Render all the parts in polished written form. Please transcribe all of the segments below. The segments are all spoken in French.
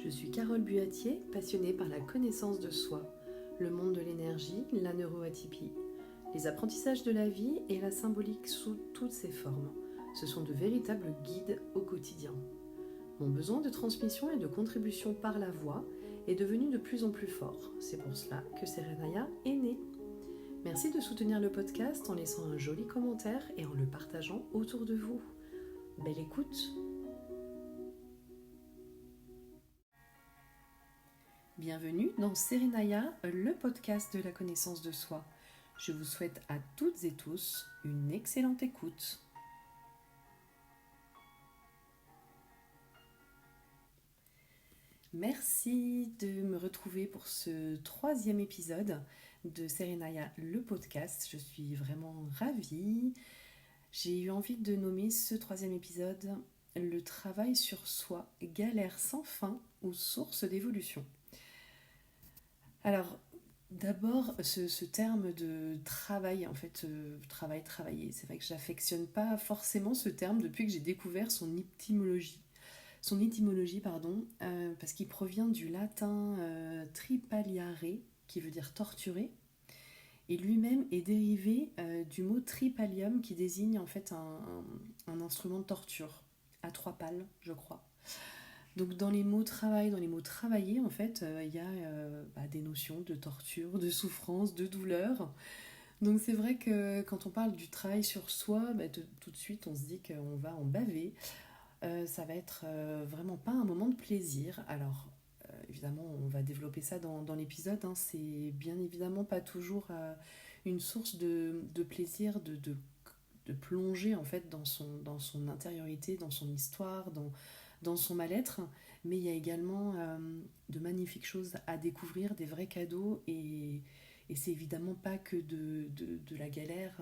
Je suis Carole Buatier, passionnée par la connaissance de soi, le monde de l'énergie, la neuroatypie, les apprentissages de la vie et la symbolique sous toutes ses formes. Ce sont de véritables guides au quotidien. Mon besoin de transmission et de contribution par la voix est devenu de plus en plus fort. C'est pour cela que Serenaya est née. Merci de soutenir le podcast en laissant un joli commentaire et en le partageant autour de vous. Belle écoute! Bienvenue dans Serenaya, le podcast de la connaissance de soi. Je vous souhaite à toutes et tous une excellente écoute. Merci de me retrouver pour ce 3e épisode de Serenaya, le podcast. Je suis vraiment ravie. J'ai eu envie de nommer ce 3e épisode « Le travail sur soi, galère sans fin ou source d'évolution ». Alors, d'abord, ce terme de travail, en fait, travailler, c'est vrai que j'affectionne pas forcément ce terme depuis que j'ai découvert son étymologie, parce qu'il provient du latin tripaliare, qui veut dire torturer, et lui-même est dérivé du mot tripalium, qui désigne en fait un instrument de torture, à 3 pales, je crois. Donc dans les mots travail, dans les mots travailler, en fait, il y a des notions de torture, de souffrance, de douleur. Donc c'est vrai que quand on parle du travail sur soi, tout de suite on se dit qu'on va en baver. Ça va être vraiment pas un moment de plaisir. Alors évidemment on va développer ça dans l'épisode, hein. C'est bien évidemment pas toujours une source de plaisir, de plonger en fait dans son intériorité, dans son histoire, dans son mal-être, mais il y a également de magnifiques choses à découvrir, des vrais cadeaux, et c'est évidemment pas que de la galère.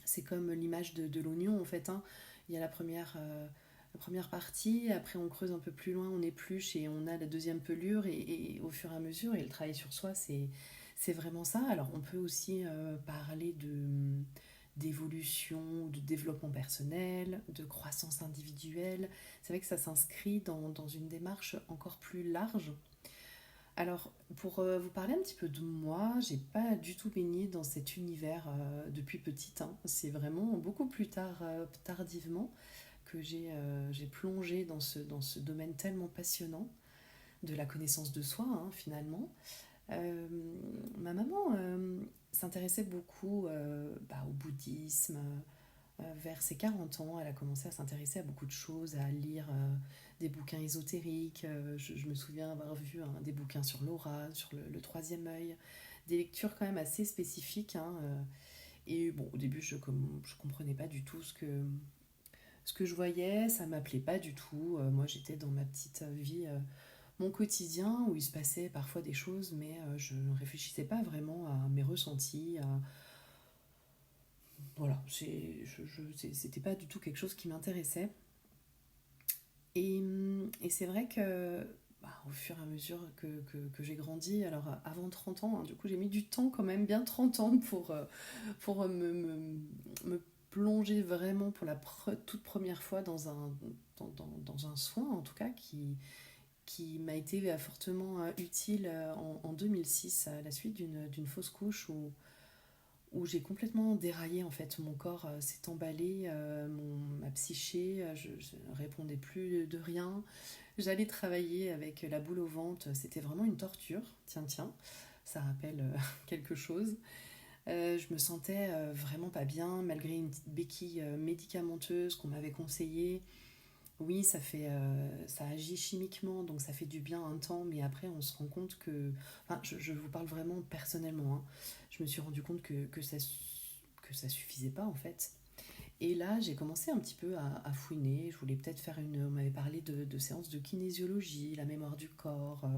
C'est comme l'image de l'oignon en fait, hein. Il y a la première partie, après on creuse un peu plus loin, on épluche et on a la deuxième pelure, et au fur et à mesure, et le travail sur soi, c'est vraiment ça. Alors on peut aussi parler d'évolution, de développement personnel, de croissance individuelle. C'est vrai que ça s'inscrit dans une démarche encore plus large. Alors, pour vous parler un petit peu de moi, j'ai pas du tout baigné dans cet univers depuis petite, hein. C'est vraiment beaucoup plus tard, tardivement, que j'ai plongé dans ce domaine tellement passionnant de la connaissance de soi, hein, finalement. Euh, Ma maman s'intéressait beaucoup au bouddhisme. Vers ses 40 ans, elle a commencé à s'intéresser à beaucoup de choses, à lire des bouquins ésotériques. Je me souviens avoir vu des bouquins sur l'aura, sur le troisième œil, des lectures quand même assez spécifiques, hein. Et bon, au début, je comprenais pas du tout ce que je voyais, ça m'appelait pas du tout. Moi, j'étais dans ma petite vie, mon quotidien, où il se passait parfois des choses, mais je ne réfléchissais pas vraiment à mes ressentis, voilà, c'était pas du tout quelque chose qui m'intéressait. Et c'est vrai que au fur et à mesure que j'ai grandi, alors avant 30 ans, hein, du coup j'ai mis du temps quand même, bien 30 ans, pour me plonger vraiment pour la toute première fois dans un soin, en tout cas, qui m'a été fortement utile en 2006, à la suite d'une fausse couche, où j'ai complètement déraillé en fait. Mon corps s'est emballé, ma psyché, je ne répondais plus de rien. J'allais travailler avec la boule au ventre, c'était vraiment une torture. Tiens, ça rappelle quelque chose. Je me sentais vraiment pas bien, malgré une petite béquille médicamenteuse qu'on m'avait conseillée. Oui, ça agit chimiquement, donc ça fait du bien un temps, mais après on se rend compte que... Enfin, je vous parle vraiment personnellement, hein. Je me suis rendu compte que ça suffisait pas, en fait. Et là, j'ai commencé un petit peu à fouiner. Je voulais peut-être faire on m'avait parlé de séances de kinésiologie, la mémoire du corps.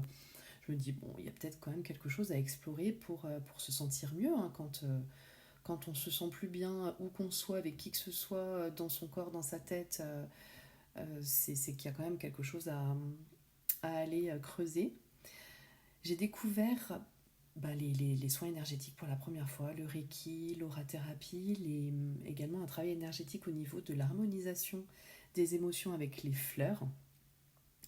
Je me dis, bon, il y a peut-être quand même quelque chose à explorer pour se sentir mieux, hein, quand on se sent plus bien, où qu'on soit, avec qui que ce soit, dans son corps, dans sa tête. C'est qu'il y a quand même quelque chose à aller creuser. J'ai découvert les soins énergétiques pour la première fois, le Reiki, l'aurathérapie, également un travail énergétique au niveau de l'harmonisation des émotions avec les fleurs.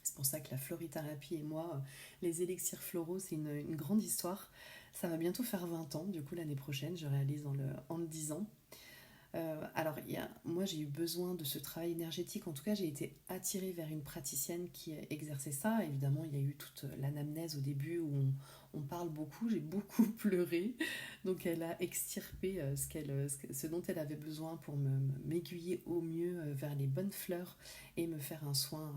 C'est pour ça que la florithérapie et moi, les élixirs floraux, c'est une grande histoire. Ça va bientôt faire 20 ans, du coup l'année prochaine, je réalise en le 10 ans. Alors, moi j'ai eu besoin de ce travail énergétique, en tout cas j'ai été attirée vers une praticienne qui exerçait ça. Évidemment, il y a eu toute l'anamnèse au début où on parle beaucoup, j'ai beaucoup pleuré. Donc elle a extirpé ce dont elle avait besoin pour m'aiguiller au mieux vers les bonnes fleurs et me faire un soin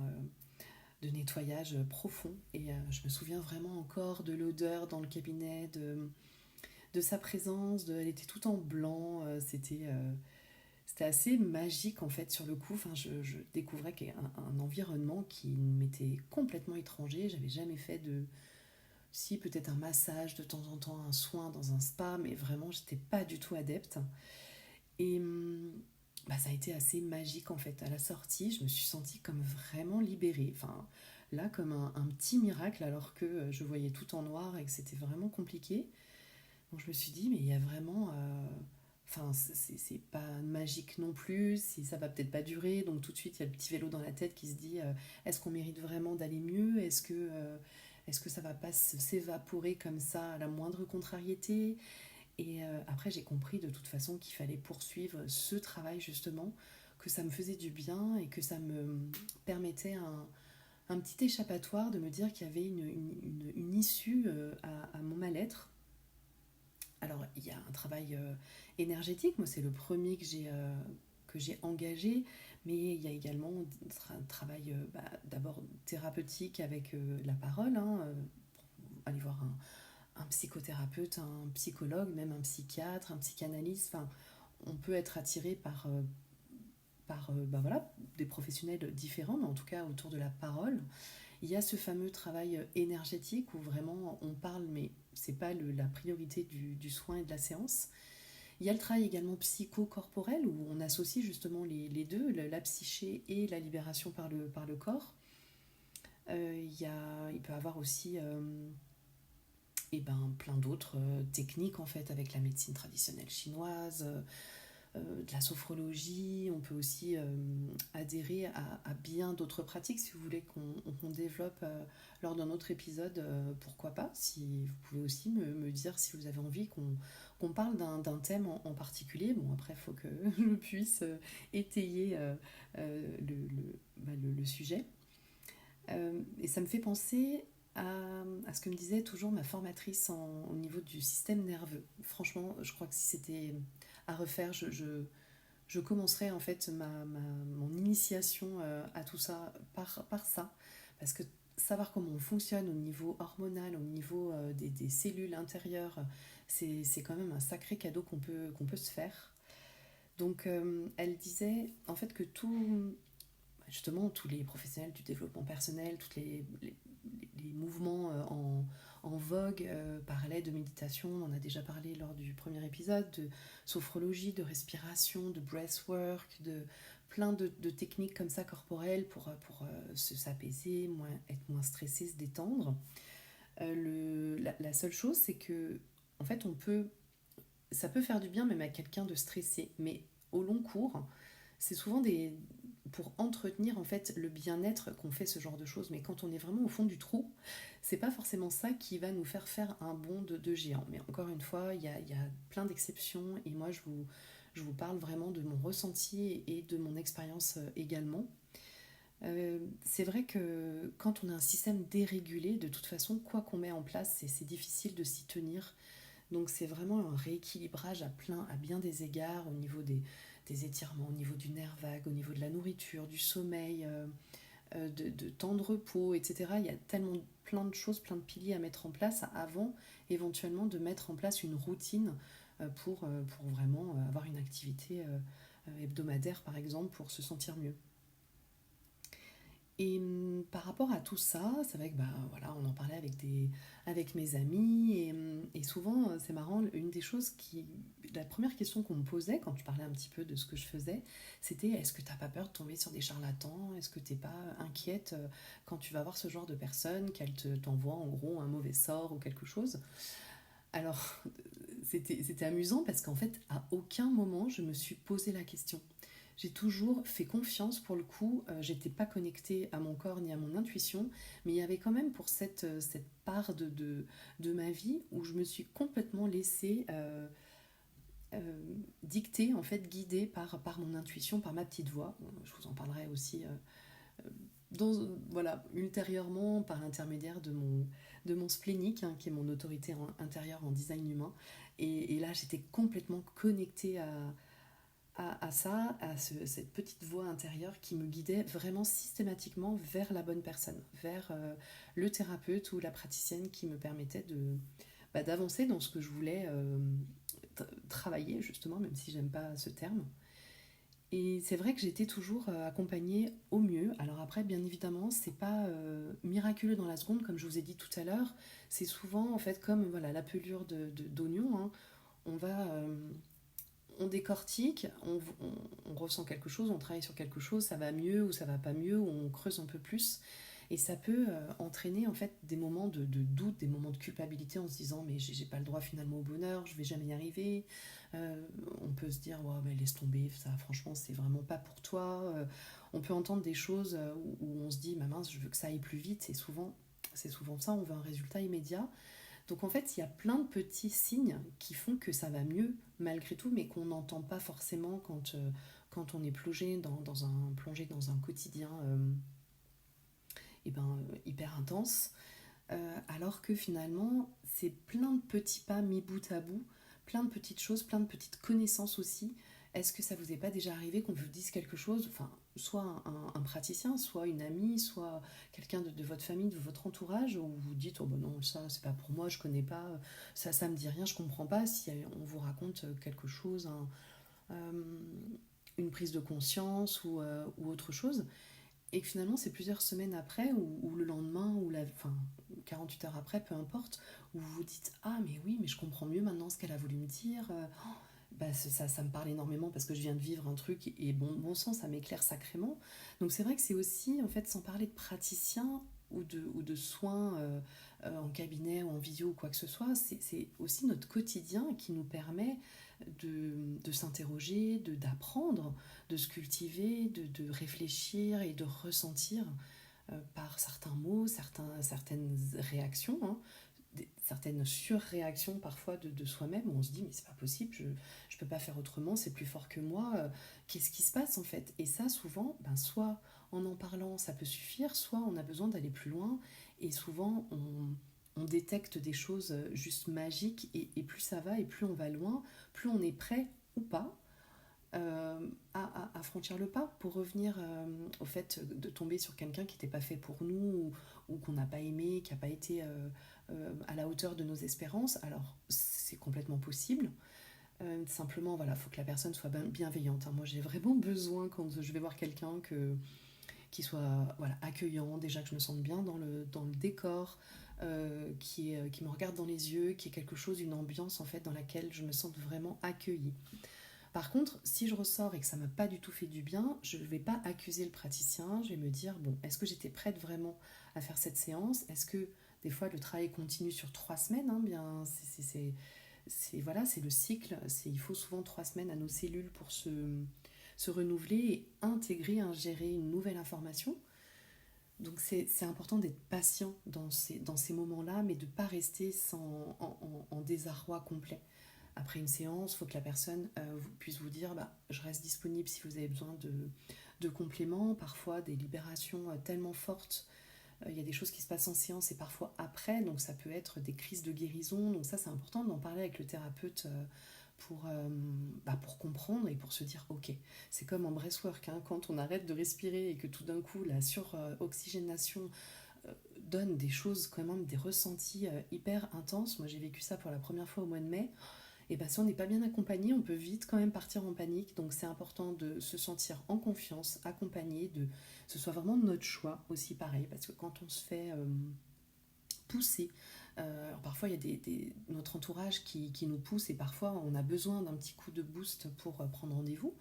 de nettoyage profond. Et je me souviens vraiment encore de l'odeur dans le cabinet, de sa présence, elle était tout en blanc, c'était assez magique en fait sur le coup. Enfin, je découvrais un environnement qui m'était complètement étranger. J'avais jamais fait si peut-être un massage de temps en temps, un soin dans un spa, mais vraiment j'étais pas du tout adepte. Et ça a été assez magique en fait. À la sortie, je me suis sentie comme vraiment libérée. Enfin, là, comme un petit miracle, alors que je voyais tout en noir et que c'était vraiment compliqué. Donc je me suis dit, mais il y a vraiment. Enfin, c'est pas magique non plus, ça va peut-être pas durer. Donc tout de suite, il y a le petit vélo dans la tête qui se dit est-ce qu'on mérite vraiment d'aller mieux, est-ce que ça va pas s'évaporer comme ça à la moindre contrariété. Et après, j'ai compris de toute façon qu'il fallait poursuivre ce travail justement, que ça me faisait du bien et que ça me permettait un petit échappatoire de me dire qu'il y avait une issue à mon mal-être. Alors, il y a un travail énergétique, moi c'est le premier que j'ai engagé, mais il y a également un travail d'abord thérapeutique avec la parole, hein, aller voir un psychothérapeute, un psychologue, même un psychiatre, un psychanalyste. Enfin, on peut être attiré par voilà, des professionnels différents, mais en tout cas autour de la parole. Il y a ce fameux travail énergétique où vraiment on parle, mais c'est pas la priorité du soin et de la séance. Il y a le travail également psycho-corporel où on associe justement les deux, la psyché et la libération par le corps. Il peut y avoir aussi plein d'autres techniques en fait avec la médecine traditionnelle chinoise, de la sophrologie. On peut aussi adhérer à bien d'autres pratiques si vous voulez qu'on développe lors d'un autre épisode, pourquoi pas. Si vous pouvez aussi me dire si vous avez envie qu'on parle d'un thème en particulier. Bon, après il faut que je puisse étayer le sujet. Et ça me fait penser à ce que me disait toujours ma formatrice au niveau du système nerveux. Franchement, je crois que si c'était à refaire, je commencerai en fait mon initiation à tout ça par ça. Parce que savoir comment on fonctionne au niveau hormonal, au niveau des cellules intérieures, c'est quand même un sacré cadeau qu'on peut se faire. Donc elle disait en fait que justement tous les professionnels du développement personnel, tous les mouvements en vogue parlaient de méditation. On en a déjà parlé lors du premier épisode, de sophrologie, de respiration, de breathwork, de plein de techniques comme ça corporelles pour s'apaiser, être moins stressé, se détendre. La seule chose, c'est que en fait, ça peut faire du bien même à quelqu'un de stressé, mais au long cours, c'est souvent pour entretenir en fait le bien-être qu'on fait ce genre de choses. Mais quand on est vraiment au fond du trou, c'est pas forcément ça qui va nous faire un bond de géant. Mais encore une fois, il y a plein d'exceptions et moi je vous parle vraiment de mon ressenti et de mon expérience également. C'est vrai que quand on a un système dérégulé, de toute façon, quoi qu'on met en place, c'est difficile de s'y tenir. Donc c'est vraiment un rééquilibrage à bien des égards, au niveau des étirements, au niveau du nerf vague, au niveau de la nourriture, du sommeil, de temps de repos, etc. Il y a tellement plein de choses, plein de piliers à mettre en place avant éventuellement de mettre en place une routine pour vraiment avoir une activité hebdomadaire par exemple pour se sentir mieux. Et par rapport à tout ça, c'est vrai que voilà, on en parlait avec mes amis et souvent c'est marrant, la première question qu'on me posait quand je parlais un petit peu de ce que je faisais, c'était est-ce que t'as pas peur de tomber sur des charlatans, est-ce que t'es pas inquiète quand tu vas voir ce genre de personnes, qu'elles t'envoient en gros un mauvais sort ou quelque chose. Alors c'était amusant parce qu'en fait à aucun moment je me suis posé la question. j'ai toujours fait confiance pour le coup. J'étais pas connectée à mon corps ni à mon intuition, mais il y avait quand même pour cette part de ma vie où je me suis complètement laissée dictée, en fait, guidée par mon intuition, par ma petite voix. Je vous en parlerai aussi voilà, ultérieurement par l'intermédiaire de mon splénique, hein, qui est mon autorité intérieure en design humain. Et là, j'étais complètement connectée à ça, cette petite voix intérieure qui me guidait vraiment systématiquement vers la bonne personne, vers le thérapeute ou la praticienne qui me permettait d'avancer dans ce que je voulais travailler, justement, même si j'aime pas ce terme. Et c'est vrai que j'étais toujours accompagnée au mieux. Alors après, bien évidemment, c'est pas miraculeux dans la seconde, comme je vous ai dit tout à l'heure. C'est souvent, en fait, comme voilà, la pelure d'oignon, hein. On va, on décortique, on ressent quelque chose, on travaille sur quelque chose, ça va mieux ou ça va pas mieux, ou on creuse un peu plus. Et ça peut entraîner en fait des moments de doute, des moments de culpabilité en se disant mais j'ai pas le droit finalement au bonheur, je vais jamais y arriver. On peut se dire ouais, mais laisse tomber, ça franchement c'est vraiment pas pour toi. On peut entendre des choses où on se dit ma mince, je veux que ça aille plus vite. C'est souvent ça, on veut un résultat immédiat. Donc en fait, il y a plein de petits signes qui font que ça va mieux malgré tout, mais qu'on n'entend pas forcément quand on est plongé dans un quotidien hyper intense. Alors que finalement, c'est plein de petits pas mis bout à bout, plein de petites choses, plein de petites connaissances aussi. Est-ce que ça vous est pas déjà arrivé qu'on vous dise quelque chose, enfin, soit un praticien, soit une amie, soit quelqu'un de votre famille, de votre entourage, où vous dites oh ben non, ça c'est pas pour moi, je connais pas, ça me dit rien, je comprends pas. Si on vous raconte quelque chose, euh, une prise de conscience ou autre chose, et que finalement c'est plusieurs semaines après ou le lendemain enfin 48 heures après, peu importe, où vous vous dites ah mais oui mais je comprends mieux maintenant ce qu'elle a voulu me dire. Bah, ça me parle énormément parce que je viens de vivre un truc et bon sang ça m'éclaire sacrément. Donc c'est vrai que c'est aussi en fait sans parler de praticien ou de soins en cabinet ou en visio ou quoi que ce soit, c'est aussi notre quotidien qui nous permet de s'interroger, d'apprendre, de se cultiver, de réfléchir et de ressentir par certains mots, certaines réactions, hein, certaines surréactions parfois de soi-même où on se dit mais c'est pas possible, je peux pas faire autrement, c'est plus fort que moi, qu'est-ce qui se passe en fait? Et ça souvent, soit en parlant ça peut suffire, soit on a besoin d'aller plus loin et souvent on détecte des choses juste magiques et plus ça va et plus on va loin, plus on est prêt ou pas à franchir le pas pour revenir au fait de tomber sur quelqu'un qui n'était pas fait pour nous ou qu'on n'a pas aimé, qui n'a pas été à la hauteur de nos espérances. Alors c'est complètement possible. Simplement, voilà, il faut que la personne soit bienveillante, hein. Moi, j'ai vraiment besoin quand je vais voir quelqu'un qui soit voilà, accueillant, déjà que je me sente bien dans le décor, qui me regarde dans les yeux, qui est quelque chose, une ambiance en fait dans laquelle je me sens vraiment accueillie. Par contre, si je ressors et que ça m'a pas du tout fait du bien, je ne vais pas accuser le praticien, je vais me dire, bon, est-ce que j'étais prête vraiment à faire cette séance? Est-ce que des fois le travail continue sur 3 semaines, hein, bien, voilà, c'est le cycle, il faut souvent 3 semaines à nos cellules pour se renouveler et intégrer, ingérer une nouvelle information. Donc c'est important d'être patient dans ces moments-là, mais de ne pas rester en désarroi complet. Après une séance, il faut que la personne puisse vous dire je reste disponible si vous avez besoin de compléments, parfois des libérations tellement fortes. Il y a des choses qui se passent en séance et parfois après, donc ça peut être des crises de guérison. Donc ça, c'est important d'en parler avec le thérapeute pour comprendre et pour se dire ok, c'est comme en breathwork, hein, quand on arrête de respirer et que tout d'un coup la suroxygénation donne des choses, quand même des ressentis hyper intenses. Moi j'ai vécu ça pour la première fois au mois de mai. Et si on n'est pas bien accompagné, on peut vite quand même partir en panique. Donc c'est important de se sentir en confiance, accompagné, que ce soit vraiment notre choix aussi pareil. Parce que quand on se fait pousser, alors parfois il y a notre entourage qui nous pousse et parfois on a besoin d'un petit coup de boost pour prendre rendez-vous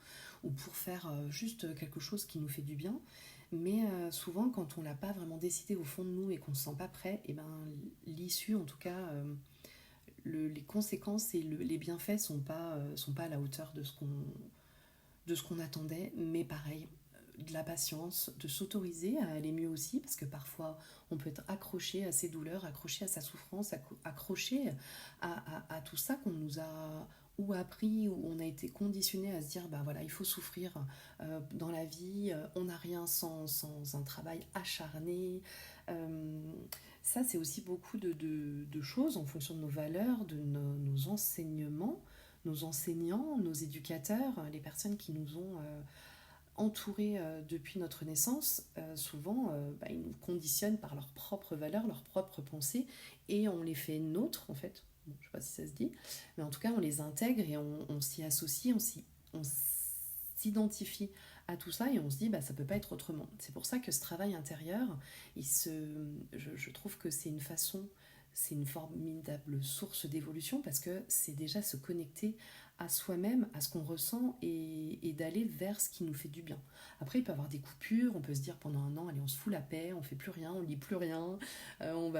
ou pour faire juste quelque chose qui nous fait du bien. Mais souvent quand on ne l'a pas vraiment décidé au fond de nous et qu'on ne se sent pas prêt, l'issue en tout cas... les conséquences et les bienfaits sont pas à la hauteur de ce qu'on attendait, mais pareil, de la patience, de s'autoriser à aller mieux aussi, parce que parfois on peut être accroché à ses douleurs, accroché à sa souffrance, accroché à tout ça qu'on nous a ou appris, ou on a été conditionné à se dire, bah voilà, il faut souffrir dans la vie, on n'a rien sans un travail acharné. Euh, Ça, c'est aussi beaucoup de choses en fonction de nos valeurs, de nos enseignements, nos enseignants, nos éducateurs, les personnes qui nous ont entourés depuis notre naissance. Souvent, ils nous conditionnent par leurs propres valeurs, leurs propres pensées, et on les fait nôtres, en fait. Bon, je ne sais pas si ça se dit, mais en tout cas, on les intègre et on s'y associe, on s'identifie à tout ça et on se dit, bah, ça ne peut pas être autrement. C'est pour ça que ce travail intérieur, je trouve que c'est une formidable source d'évolution parce que c'est déjà se connecter à soi-même, à ce qu'on ressent et d'aller vers ce qui nous fait du bien. Après, il peut y avoir des coupures, on peut se dire pendant un an, allez, on se fout la paix, on fait plus rien, on lit plus rien, on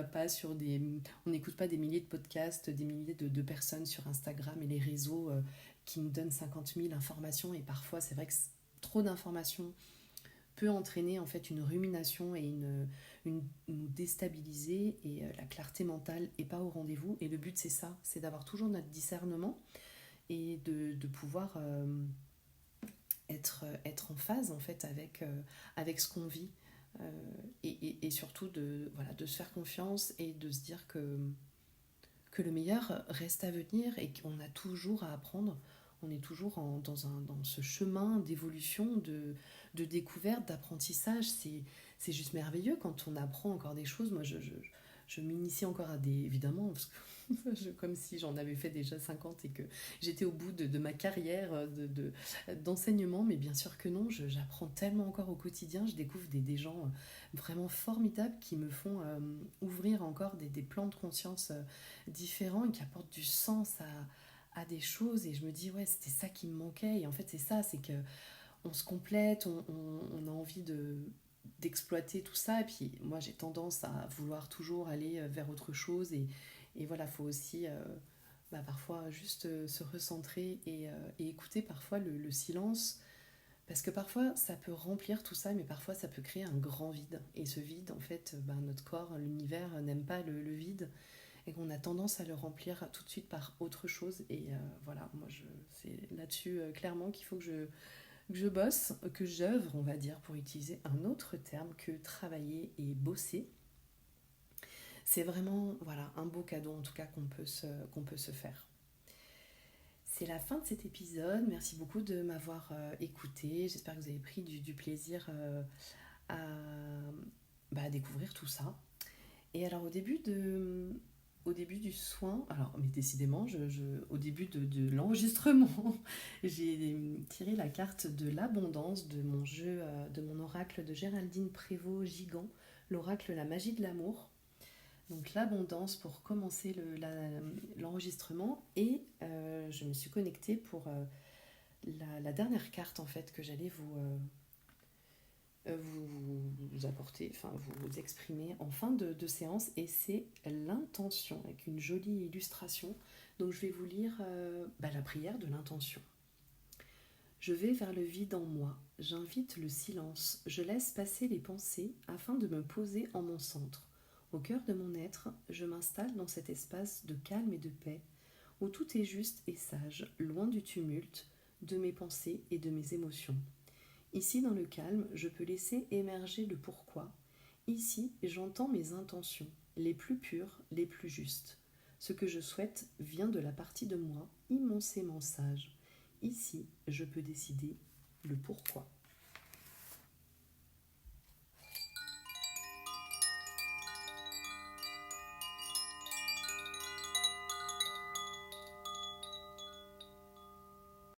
n'écoute pas des milliers de podcasts, des milliers de personnes sur Instagram et les réseaux qui nous donnent 50 000 informations et parfois c'est vrai que trop d'informations peut entraîner en fait une rumination et nous déstabiliser et la clarté mentale est pas au rendez-vous et le but c'est ça, c'est d'avoir toujours notre discernement et de pouvoir être en phase en fait avec ce qu'on vit et surtout de se faire confiance et de se dire que le meilleur reste à venir et qu'on a toujours à apprendre. On est toujours dans ce chemin d'évolution, de découverte, d'apprentissage. C'est juste merveilleux quand on apprend encore des choses. Moi, je m'initie encore à des... Évidemment, parce que comme si j'en avais fait déjà 50 et que j'étais au bout de ma carrière d'enseignement, mais bien sûr que non, j'apprends tellement encore au quotidien, je découvre des gens vraiment formidables qui me font ouvrir encore des plans de conscience différents et qui apportent du sens à des choses et je me dis ouais c'était ça qui me manquait et en fait c'est ça, c'est que on se complète, on a envie d'exploiter tout ça et puis moi j'ai tendance à vouloir toujours aller vers autre chose et voilà, il faut aussi parfois juste se recentrer et écouter parfois le silence parce que parfois ça peut remplir tout ça mais parfois ça peut créer un grand vide et ce vide en fait notre corps, l'univers n'aime pas le vide et qu'on a tendance à le remplir tout de suite par autre chose et voilà, c'est là-dessus clairement qu'il faut que je bosse, que j'œuvre on va dire pour utiliser un autre terme que travailler et bosser. C'est vraiment voilà, un beau cadeau en tout cas qu'on peut se faire. C'est la fin de cet épisode. Merci beaucoup de m'avoir écouté. J'espère que vous avez pris du plaisir à découvrir tout ça. Et alors au début du soin, alors mais décidément, au début de l'enregistrement, j'ai tiré la carte de l'abondance de mon jeu, de mon oracle de Géraldine Prévost Gigant, l'oracle La magie de l'amour. Donc l'abondance pour commencer l'enregistrement et je me suis connectée pour la dernière carte en fait que j'allais vous apporter, enfin vous exprimer en fin de séance et c'est l'intention avec une jolie illustration. Donc je vais vous lire la prière de l'intention. Je vais vers le vide en moi, j'invite le silence, je laisse passer les pensées afin de me poser en mon centre. Au cœur de mon être, je m'installe dans cet espace de calme et de paix, où tout est juste et sage, loin du tumulte, de mes pensées et de mes émotions. Ici, dans le calme, je peux laisser émerger le pourquoi. Ici, j'entends mes intentions, les plus pures, les plus justes. Ce que je souhaite vient de la partie de moi immensément sage. Ici, je peux décider le pourquoi.